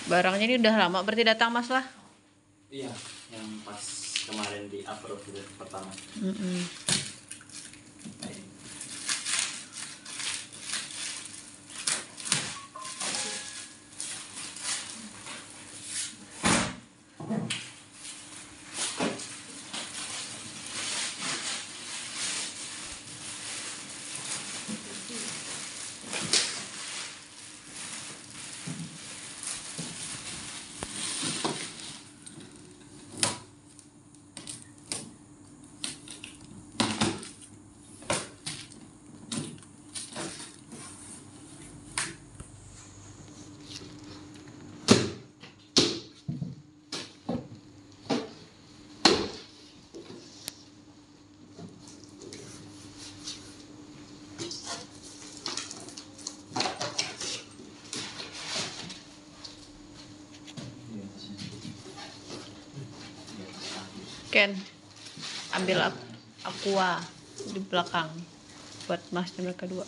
Barangnya ini udah lama berarti datang Mas lah. Iya, yang pas kemarin di upload itu pertama. Ken, ambil aqua di belakang buat Mas dan mereka dua.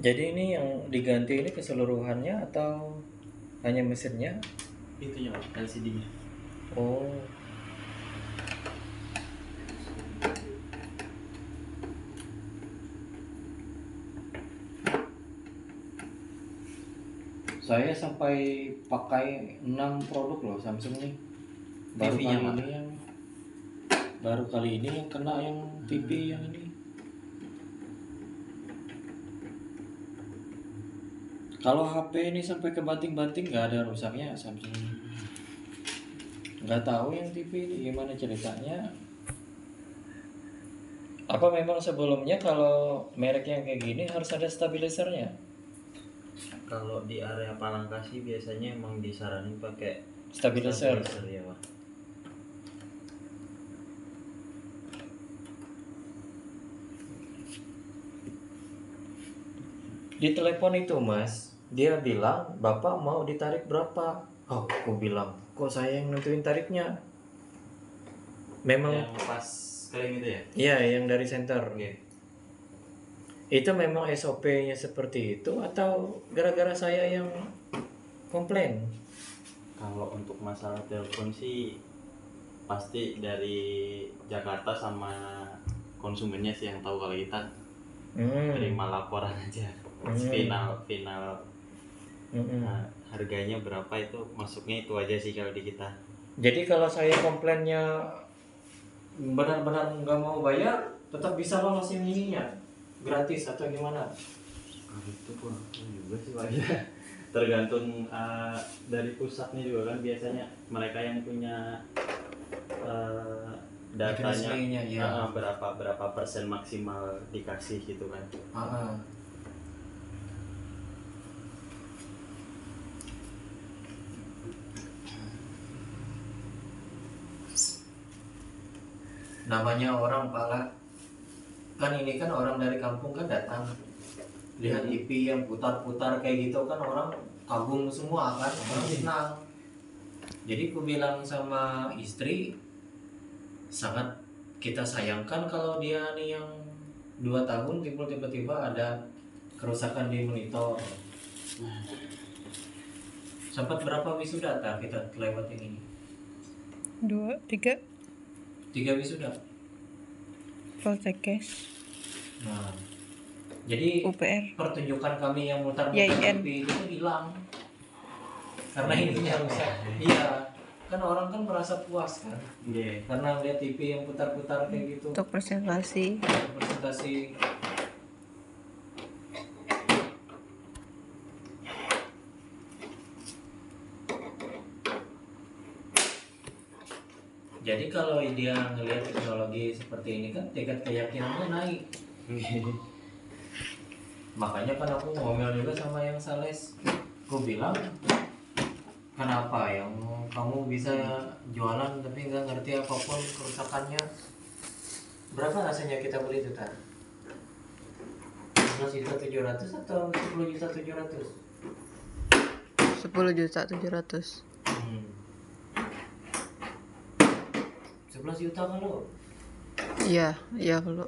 Jadi ini yang diganti ini keseluruhannya atau hanya mesinnya? Itunya Pak, LCD-nya. Oh. Saya sampai pakai 6 produk loh Samsung nih. Baru TV-nya, kali Pak? ini yang kena yang TV yang ini. Kalau HP ini sampai kebanting-banting nggak ada rusaknya Samsung. Nggak tahu yang TV ini gimana ceritanya. Apa memang sebelumnya kalau merek yang kayak gini harus ada stabilizernya? Kalau di area Palangka sih biasanya emang disaranin pakai Stabilizer. ya, Pak. Di telepon itu Mas, dia bilang Bapak mau ditarik berapa? Oh, aku bilang kok saya yang nentuin tarifnya? Memang Yang pas kering itu ya? iya yang dari center. Oke. Itu memang SOP-nya seperti itu atau gara-gara saya yang komplain? Kalau untuk masalah telepon sih pasti dari Jakarta sama konsumennya sih yang tahu, kalau kita terima laporan aja. Final nah, harganya berapa itu masuknya itu aja sih kalau di kita. Jadi kalau saya komplainnya benar-benar nggak mau bayar, tetap bisa lolos yang ininya gratis atau gimana? Itu kurang tahu juga sih Pak. Tergantung dari pusatnya juga kan, biasanya mereka yang punya datanya ya. berapa persen maksimal dikasih gitu kan. Namanya orang pala kan, ini kan orang dari kampung kan datang lihat TV yang putar-putar kayak gitu kan, orang kagum semua kan, orang senang. Jadi aku bilang sama istri, sangat kita sayangkan kalau dia nih yang 2 tahun tiba-tiba ada kerusakan di monitor. Sempat berapa wisuda kita lewatin ini? 2, 3 3 wisuda. Poltekkes, Nah, jadi UPR. pertunjukan kami yang mutar-mutar YIN. TV itu hilang karena ininya rusak. Iya, kan orang kan merasa puas kan, karena lihat TV yang putar-putar kayak gitu. Untuk presentasi. Presentasi. Jadi kalau dia ngelihat teknologi seperti ini kan, tingkat keyakinannya naik. Makanya kan aku ngomel juga sama yang sales. Aku bilang, kenapa yang kamu bisa jualan tapi nggak ngerti apapun kerusakannya? Berapa rasanya kita beli itu Tar? 11.700.000 atau 10.700.000? 10.700.000. 11 juta kan lo? Iya kalau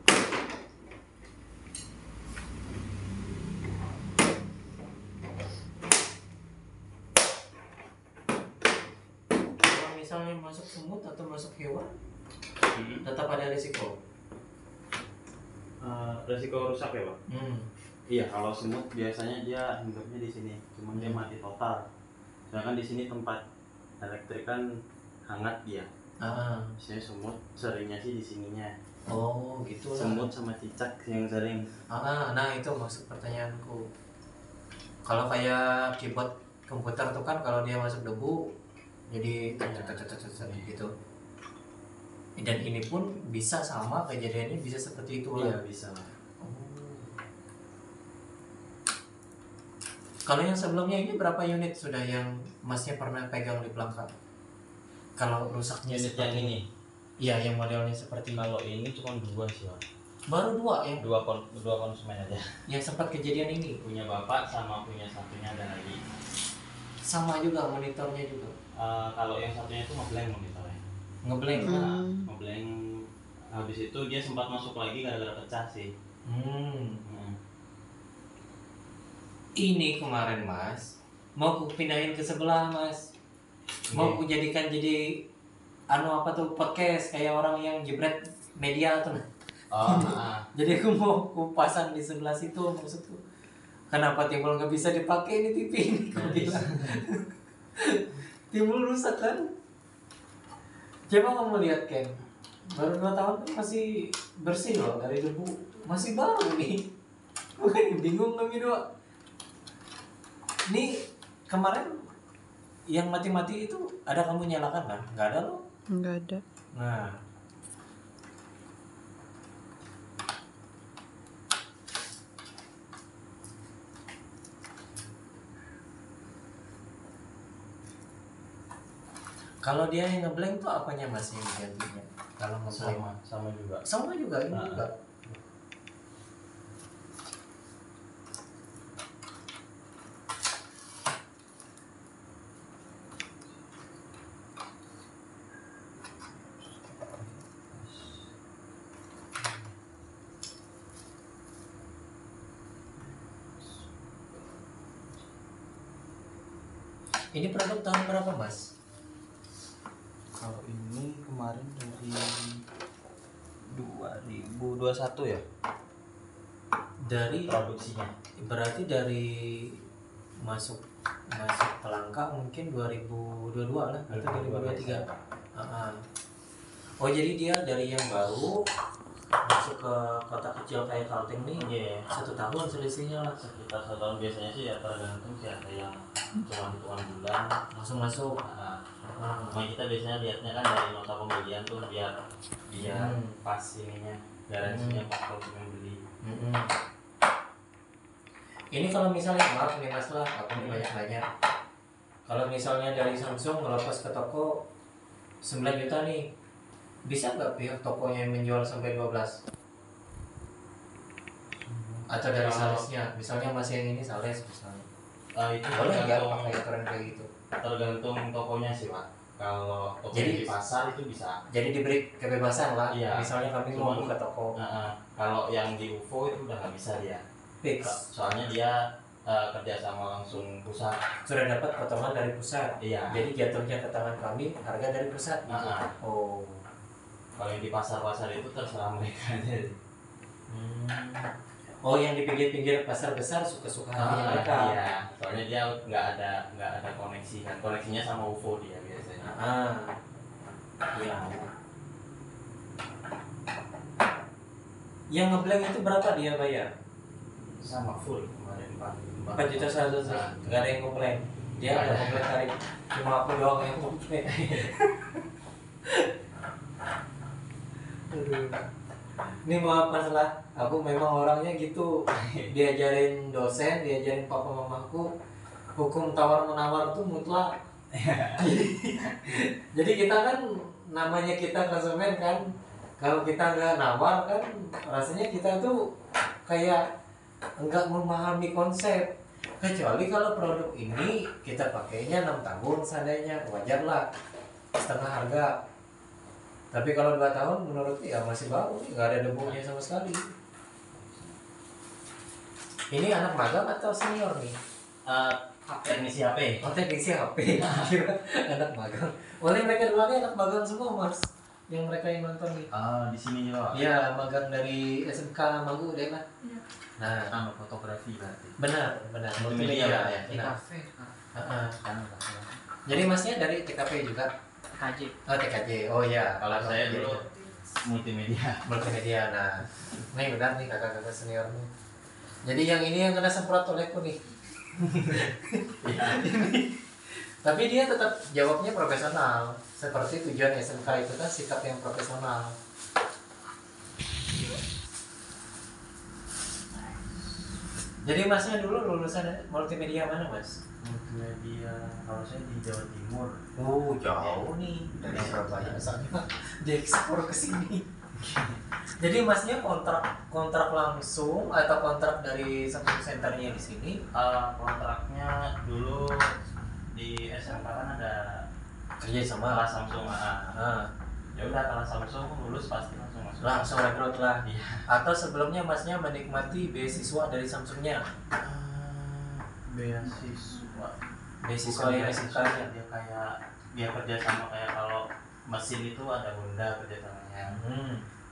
Kalau misalnya masuk semut atau masuk hewan, tetap ada risiko. Resiko rusak ya Pak? Iya, kalau semut biasanya dia hidupnya di sini, cuman dia mati total. Sedangkan di sini tempat elektrik kan hangat dia. Biasanya semut seringnya sih di sininya. Oh gitu lah. Semut sama cicak yang sering. Nah itu maksud pertanyaanku. Kalau kayak keyboard komputer tuh kan, kalau dia masuk debu jadi gitu. Dan ini pun bisa sama kejadiannya, bisa seperti itu lah. Iya bisa. Kalau yang sebelumnya ini berapa unit sudah yang Masnya pernah pegang di pelangkap? Kalau rusaknya Unit seperti yang ini? Iya, yang modelnya seperti ini. Kalau ini cuma 2 sih Pak. Baru 2 yang Dua konsumen aja. yang sempat kejadian ini. Punya bapak sama punya satunya ada lagi. Sama juga monitornya juga. Kalau yang satunya itu ngeblank monitornya. Ngeblank. Ngeblank. Habis itu dia sempat masuk lagi gara-gara pecah sih. Ini kemarin Mas, mau ku pindahin ke sebelah Mas. Mau ku jadikan jadi apa tuh podcast kayak orang yang jebret media tuh. Oh, Jadi aku mau pasang di sebelah situ maksudku. Kenapa timbul nggak bisa dipakai ini TV ini? Aku bilang. Timbul rusak kan? Coba kamu lihat Ken, baru 2 tahun kan masih bersih loh dari debu, masih baru nih. Makanya bingung kami doa. Ini kemarin yang mati-mati itu ada kamu nyalakan kan? Nggak ada loh. Nggak ada. Nah, kalau dia yang ngeblank tuh apanya mas yang gantinya? Kalau ngeblank sama juga. sama juga ini Nah. juga. Ini produk tahun berapa mas? Kalau ini kemarin dari 2021 ya Dari produksinya. berarti dari masuk pelangka mungkin 2022 lah atau 2023. Oh jadi dia dari yang baru masuk ke kota kecil kayak Kalteng nih, Iya. 1 tahun selisihnya lah. Sekitar 1 tahun biasanya sih ya tergantung sih, ada yang cuma hitungan bulan. Langsung masuk. Cuma kita biasanya lihatnya kan dari nota pembelian tuh biar pas ininya garansinya pas konsumen beli. Ini kalau misalnya maaf nih mas lah, aku nih banyak-banyak. Kalau misalnya dari Samsung melepas ke toko 9 juta nih, bisa nggak pihak tokonya yang menjual sampai 12? Atau dari salesnya, misalnya masih yang ini sales misalnya. Itu Boleh nggak tergantung, pakai aturan kayak gitu? tergantung tokonya sih pak. Kalau toko Jadi- di pasar itu bisa. Jadi diberi kebebasan lah. Iya. Misalnya kami mau Cuman- buka toko Kalau yang di UFO itu udah nggak bisa dia. fix, Soalnya dia kerja sama langsung pusat. sudah dapat potongan dari pusat. Iya. Jadi jatuhnya ke tangan kami harga dari pusat gitu. Oh. Kalau yang di pasar-pasar itu terserah mereka aja. Oh yang di pinggir-pinggir pasar besar suka-suka hatinya mereka. Iya. Soalnya dia nggak ada koneksi kan. Koneksinya sama UFO dia biasanya. Iya. Yang ngeblank itu berapa dia bayar? Sama full kemarin 4 juta 100. Nggak ada yang komplain. Dia ada komplain hari. Cuma aku doang yang komplain. Aduh. Ini maaf masalah. Aku memang orangnya gitu. Diajarin dosen, diajarin papa mamaku, hukum tawar menawar tuh mutlak. Jadi kita kan namanya kita konsumen kan, kalau kita nggak nawar kan rasanya kita tuh kayak nggak memahami konsep. Kecuali kalau produk ini kita pakainya 6 tahun seandainya, wajar lah setengah harga. Tapi kalau 2 tahun menurut ya masih baru, nggak ada debunya sama sekali. Ini anak magang atau senior nih? Teknisi HP. Oh teknisi HP. Kira anak magang. Oleh mereka dua anak magang semua mas. Yang mereka yang nonton nih. Di sini juga. Iya magang dari SMK Magu deh lah. Nah Fotografi berarti. benar. Multimedia ya. Benar. kafe Jadi masnya dari TKP juga? TKJ. Oh TKJ. Oh iya. Kalau saya dulu multimedia. multimedia. Nah ini benar nih kakak-kakak senior nih. Jadi yang ini yang kena semprot olehku nih. Tapi dia tetap jawabnya profesional. Seperti tujuan SMK itu kan sikap yang profesional. Jadi masnya dulu lulusan multimedia mana mas? Multimedia kalau saya di Jawa Timur. Jauh nih dari Surabaya asalnya diekspor ke sini. Jadi masnya kontrak langsung atau kontrak dari Samsung Centernya di sini? Kontraknya dulu di SMK kan ada Kerja sama kelas Samsung. Nah, Ya udah kelas Samsung lulus pasti langsung masuk. langsung rekrut lah. Iya. Atau sebelumnya masnya menikmati beasiswa dari Samsungnya? Beasiswa. Beasiswa yang SMK-nya? Dia kayak dia kerja sama kayak kalau mesin itu ada Honda kerjasamanya.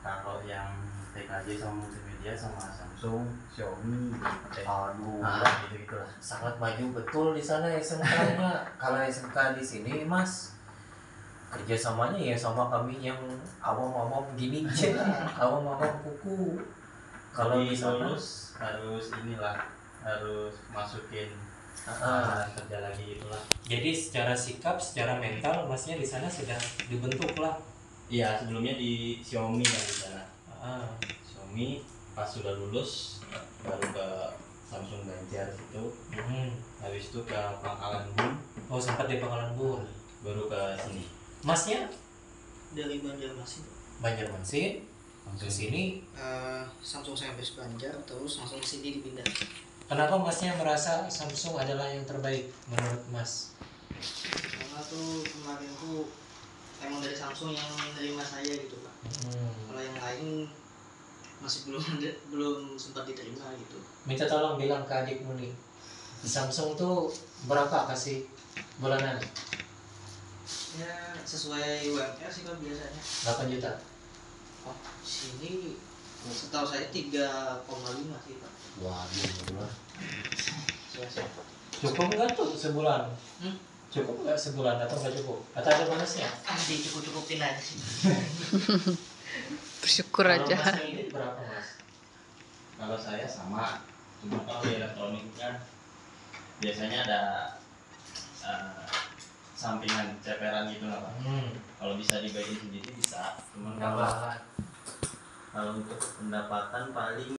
Kalau yang TKJ sama multimedia sama Samsung, Xiaomi, Aduh, gitu gitulah. sangat maju betul di sana SMK-nya. Kalau SMK di sini Mas, kerjasamanya ya sama kami yang awam-awam gini aja, awam-awam kuku. Kalau Jadi di sana lulus harus masukin kerja lagi gitulah. jadi secara sikap, secara mental Masnya di sana sudah dibentuk lah. Iya, sebelumnya di Xiaomi kan di sana. Ah, Xiaomi pas sudah lulus baru ke Samsung Banjar situ. Habis itu ke Pangkalan Bun, oh sempat di Pangkalan Bun. baru ke sini. Masnya Dari Banjarmasin. Banjarmasin ke sini. Samsung Service Banjar, terus langsung sini dipindah. Kenapa Masnya merasa Samsung adalah yang terbaik menurut Mas? Karena tuh kemarin tuh emang dari Samsung yang menerima saya gitu Pak. Kalau yang lain masih belum sempat diterima gitu. Minta tolong bilang ke adikmu nih, Samsung tuh berapa kasih bulanan? Ya sesuai UMR sih Pak biasanya. 8 juta. Oh sini setahu saya 3,5 sih Pak. Waduh. Biasa. Cukup nggak tuh sebulan? Hmm? Cukup nggak sebulan atau nggak cukup? Atau ada bonusnya? Dicukup-cukupin aja sih. Bersyukur Kalau aja. Masnya ini berapa Mas? Kalau saya sama, cuma kalau di elektronik kan biasanya ada sampingan ceperan gitu lah Pak. Kalau bisa dibagiin sendiri bisa, cuma Nggak kalau banget. untuk pendapatan paling